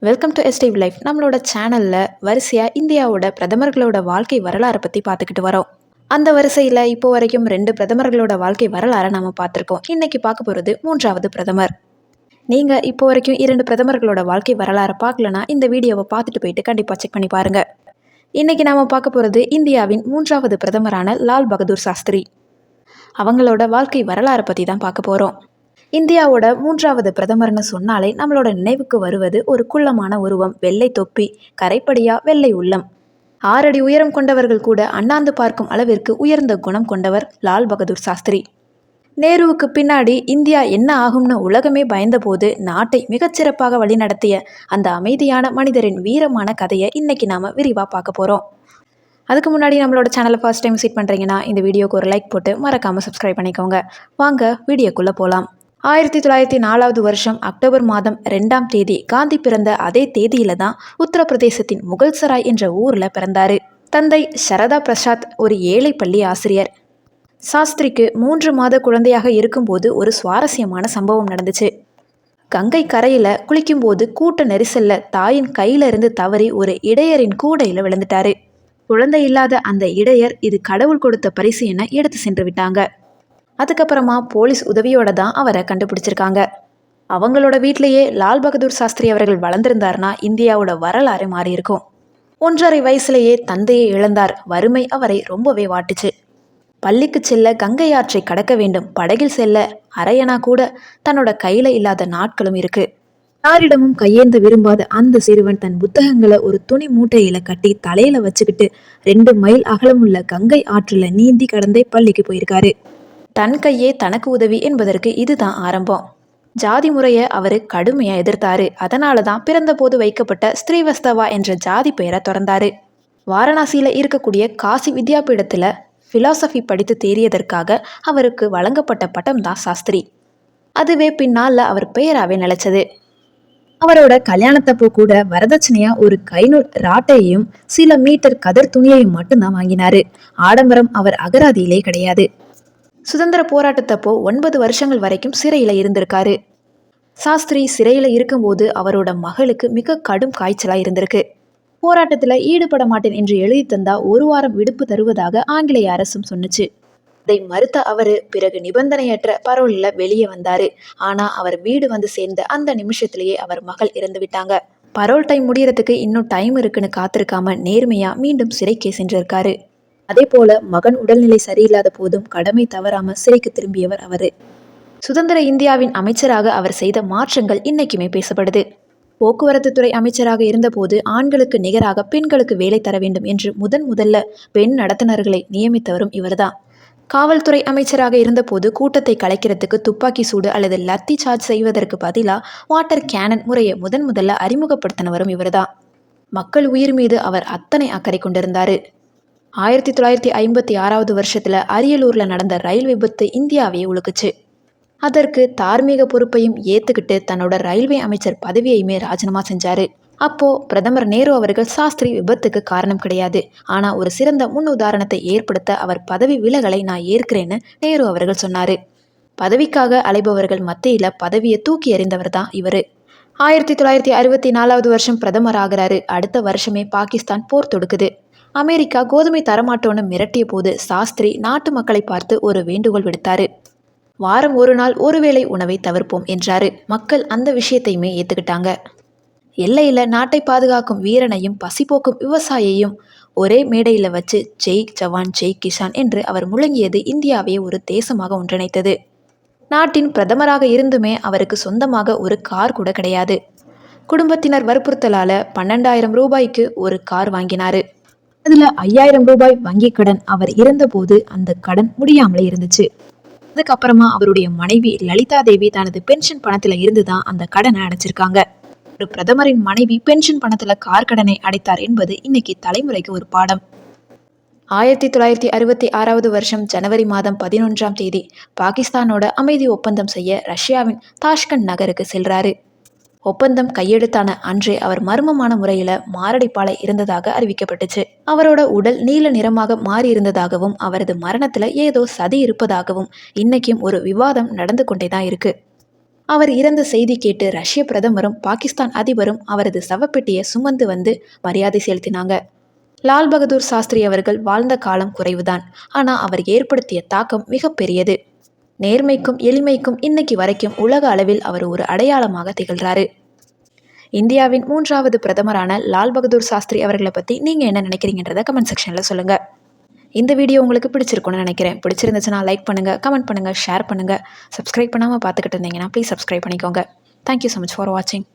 Welcome to எஸ்டிவ் life. நம்மளோட சேனலில் வரிசையாக இந்தியாவோட பிரதமர்களோட வாழ்க்கை வரலாறை பற்றி பார்த்துக்கிட்டு வரோம். அந்த வரிசையில் இப்போ வரைக்கும் 2 பிரதமர்களோட வாழ்க்கை வரலாறை நம்ம பார்த்துருக்கோம். இன்னைக்கு பார்க்க போகிறது 3வது பிரதமர். நீங்கள் இப்போ வரைக்கும் 2 பிரதமர்களோட வாழ்க்கை வரலாறை பார்க்கலனா இந்த வீடியோவை பார்த்துட்டு போயிட்டு கண்டிப்பாக செக் பண்ணி பாருங்கள். இன்னைக்கு நாம் பார்க்க போகிறது இந்தியாவின் 3வது பிரதமரான லால் பகதூர் சாஸ்திரி. அவங்களோட வாழ்க்கை வரலாறை பற்றி தான் பார்க்க போகிறோம். இந்தியாவோட 3வது பிரதமர்னு சொன்னாலே நம்மளோட நினைவுக்கு வருவது ஒரு குள்ளமான உருவம், வெள்ளை தொப்பி, கரைப்படியா வெள்ளை உள்ளம். 6 அடி உயரம் கொண்டவர்கள் கூட அண்ணாந்து பார்க்கும் அளவிற்கு உயர்ந்த குணம் கொண்டவர் லால் பகதூர் சாஸ்திரி. நேருவுக்கு பின்னாடி இந்தியா என்ன ஆகும்னு உலகமே பயந்தபோது நாட்டை மிகச்சிறப்பாக வழிநடத்திய அந்த அமைதியான மனிதரின் வீரமான கதையை இன்னைக்கு நாம் விரிவாக பார்க்க போகிறோம். அதுக்கு முன்னாடி நம்மளோட சேனலை ஃபர்ஸ்ட் டைம் விசிட் பண்ணுறீங்கன்னா இந்த வீடியோக்கு ஒரு லைக் போட்டு மறக்காமல் சப்ஸ்கிரைப் பண்ணிக்கோங்க. வாங்க வீடியோக்குள்ளே போகலாம். 1904 வருஷம் அக்டோபர் மாதம் 2ஆம் தேதி காந்தி பிறந்த அதே தேதியில தான் உத்தரப்பிரதேசத்தின் முகல்சராய் என்ற ஊரில் பிறந்தாரு. தந்தை சரதா பிரசாத் ஒரு ஏழை பள்ளி ஆசிரியர். சாஸ்திரிக்கு 3 மாத குழந்தையாக இருக்கும்போது ஒரு சுவாரஸ்யமான சம்பவம் நடந்துச்சு. கங்கை கரையில் குளிக்கும்போது கூட்ட நெரிசல்ல தாயின் கையிலிருந்து தவறி ஒரு இடையரின் கூடையில் விழுந்துட்டாரு. குழந்தை இல்லாத அந்த இடையர் இது கடவுள் கொடுத்த பரிசு என எடுத்து சென்று விட்டாங்க. அதுக்கப்புறமா போலீஸ் உதவியோட தான் அவரை கண்டுபிடிச்சிருக்காங்க. அவங்களோட வீட்டிலேயே லால் பகதூர் சாஸ்திரி அவர்கள் வளர்ந்திருந்தார்னா இந்தியாவோட வரலாறு மாறி இருக்கும். 1½ வயசுலேயே தந்தையை இழந்தார். வறுமை அவரை ரொம்பவே வாட்டுச்சு. பள்ளிக்கு செல்ல கங்கை ஆற்றை கடக்க வேண்டும், படகில் செல்ல அரையனா கூட தன்னோட கையில இல்லாத நாட்களும் இருக்கு. யாரிடமும் கையேந்த விரும்பாத அந்த சிறுவன் தன் புத்தகங்களை ஒரு துணி மூட்டையில கட்டி தலையில வச்சுக்கிட்டு 2 மைல் அகலமுள்ள கங்கை ஆற்றுல நீந்தி கடந்தே பள்ளிக்கு போயிருக்காரு. தன் கையே தனக்கு உதவி என்பதற்கு இதுதான் ஆரம்பம். ஜாதி முறையை அவர் கடுமையாக எதிர்த்தாரு. அதனால தான் பிறந்த போது வைக்கப்பட்ட ஸ்ரீவஸ்தவா என்ற ஜாதி பெயரை திறந்தாரு. வாரணாசியில் இருக்கக்கூடிய காசி வித்யாபீடத்தில் ஃபிலாசபி படித்து தேறியதற்காக அவருக்கு வழங்கப்பட்ட பட்டம் தான் சாஸ்திரி. அதுவே பின்னால் அவர் பெயராகவே நிலைச்சது. அவரோட கல்யாணத்தப்போ கூட வரதட்சணையா ஒரு கைநூல் ராட்டையையும் சில மீட்டர் கதர் துணியையும் மட்டும்தான் வாங்கினாரு. ஆடம்பரம் அவர் அகராதியிலே கிடையாது. சுதந்திர போராட்டத்தப்போ 9 வருஷங்கள் வரைக்கும் சிறையில் இருந்திருக்காரு. சாஸ்திரி சிறையில் இருக்கும்போது அவரோட மகளுக்கு மிக கடும் காய்ச்சலாக இருந்திருக்கு. போராட்டத்தில் ஈடுபட மாட்டேன் என்று எழுதி தந்தா 1 வாரம் விடுப்பு தருவதாக ஆங்கிலேய அரசும் சொன்னுச்சு. அதை மறுத்த அவரு பிறகு நிபந்தனையற்ற பரோலில் வெளியே வந்தாரு. ஆனால் அவர் வீடு வந்து சேர்ந்த அந்த நிமிஷத்திலேயே அவர் மகள் இறந்து விட்டாங்க. பரோல் டைம் முடியறதுக்கு இன்னும் டைம் இருக்குன்னு காத்திருக்காம நேர்மையா மீண்டும் சிறைக்கே சென்றிருக்காரு. அதே போல மகன் உடல்நிலை சரியில்லாத போதும் கடமை தவறாம சிறைக்கு திரும்பியவர் அவரு. சுதந்திர இந்தியாவின் அமைச்சராக அவர் செய்த மாற்றங்கள் இன்னைக்குமே பேசப்படுது. போக்குவரத்து துறை அமைச்சராக இருந்தபோது ஆண்களுக்கு நிகராக பெண்களுக்கு வேலை தர வேண்டும் என்று முதல்ல பெண் நடத்துனர்களை நியமித்தவரும் இவர்தான். காவல்துறை அமைச்சராக இருந்தபோது கூட்டத்தை கலைக்கிறதுக்கு துப்பாக்கி சூடு அல்லது லத்தி சார்ஜ் செய்வதற்கு பதிலாக வாட்டர் கேனன் முறையை முதல்ல அறிமுகப்படுத்தினவரும் இவர்தான். மக்கள் உயிர் மீது அவர் அத்தனை அக்கறை கொண்டிருந்தாரு. 1956 வருஷத்துல அரியலூர்ல நடந்த ரயில் விபத்து இந்தியாவையே உலுக்குச்சு. அதற்கு தார்மீக பொறுப்பையும் ஏத்துக்கிட்டு தன்னோட ரயில்வே அமைச்சர் பதவியையுமே ராஜினாமா செஞ்சாரு. அப்போ பிரதமர் நேரு அவர்கள் சாஸ்திரி விபத்துக்கு காரணம் கிடையாது, ஆனா ஒரு சிறந்த முன் உதாரணத்தை ஏற்படுத்த அவர் பதவி விலகலை நான் ஏற்கிறேன்னு நேரு அவர்கள் சொன்னாரு. பதவிக்காக அலைபவர்கள் மத்தியில பதவியை தூக்கி எறிந்தவர் தான் இவரு. 1964 வருஷம் பிரதமர் ஆகிறாரு. அடுத்த வருஷமே பாகிஸ்தான் போர் தொடுக்குது. அமெரிக்கா கோதுமை தரமாட்டோன்னு மிரட்டிய போது சாஸ்திரி நாட்டு மக்களை பார்த்து ஒரு வேண்டுகோள் விடுத்தாரு. வாரம் 1 நாள் ஒருவேளை உணவை தவிர்ப்போம் என்றாரு. மக்கள் அந்த விஷயத்தையுமே ஏத்துக்கிட்டாங்க. எல்லையில நாட்டை பாதுகாக்கும் வீரனையும் பசிபோக்கும் விவசாயியையும் ஒரே மேடையில வச்சு ஜெய் ஜவான் ஜெய் கிசான் என்று அவர் முழங்கியது இந்தியாவே ஒரு தேசமாக ஒன்றிணைத்தது. நாட்டின் பிரதமராக இருந்துமே அவருக்கு சொந்தமாக ஒரு கார் கூட கிடையாது. குடும்பத்தினர் வற்புறுத்தலால 12,000 ரூபாய்க்கு ஒரு கார் வாங்கினாரு. அதுல 5,000 ரூபாய் வங்கி கடன். அவர் இறந்தபோது அந்த கடன் முடியாமலே இருந்துச்சு. அதுக்கப்புறமா அவருடைய மனைவி லலிதா தேவி தனது பென்ஷன் பணத்துல இருந்துதான் அந்த கடனை அடைச்சிருக்காங்க. ஒரு பிரதமரின் மனைவி பென்ஷன் பணத்துல கார் கடனை அடைத்தார் என்பது இன்னைக்கு தலைமுறைக்கு ஒரு பாடம். 1966 வருஷம் ஜனவரி மாதம் 11ஆம் தேதி பாகிஸ்தானோட அமைதி ஒப்பந்தம் செய்ய ரஷ்யாவின் தாஷ்கண்ட் நகருக்கு செல்றாரு. ஒப்பந்தம் கையெழுத்தான அன்றே அவர் மர்மமான முறையில மாரடைப்பால இருந்ததாக அறிவிக்கப்பட்டுச்சு. அவரோட உடல் நீல நிறமாக மாறி இருந்ததாகவும் அவரது மரணத்துல ஏதோ சதி இருப்பதாகவும் இன்னைக்கும் ஒரு விவாதம் நடந்து கொண்டேதான் இருக்கு. அவர் இறந்த செய்தி கேட்டு ரஷ்ய பிரதமரும் பாகிஸ்தான் அதிபரும் அவரது சவப்பெட்டியை சுமந்து வந்து மரியாதை செலுத்தினாங்க. லால் பகதூர் சாஸ்திரி அவர்கள் வாழ்ந்த காலம் குறைவுதான், ஆனால் அவர் ஏற்படுத்திய தாக்கம் மிகப்பெரியது. நேர்மைக்கும் எளிமைக்கும் இன்னைக்கு வரைக்கும் உலக அளவில் அவர் ஒரு அடையாளமாக திகழ்கிறாரு. இந்தியாவின் 3வது பிரதமரான லால் பகதூர் சாஸ்திரி அவர்களை பற்றி நீங்கள் என்ன நினைக்கிறீங்கன்றதை கமெண்ட் செக்ஷனில் சொல்லுங்கள். இந்த வீடியோ உங்களுக்கு பிடிச்சிருக்கும்னு நினைக்கிறேன். பிடிச்சிருந்துச்சுன்னா லைக் பண்ணுங்கள், கமெண்ட் பண்ணுங்கள், ஷேர் பண்ணுங்கள். சப்ஸ்கிரைப் பண்ணாமல் பார்த்துக்கிட்டு இருந்தீங்கன்னா ப்ளீஸ் சப்ஸ்கிரைப் பண்ணிக்கோங்க. தேங்க்யூ ஸோ மச் ஃபார் வாட்சிங்.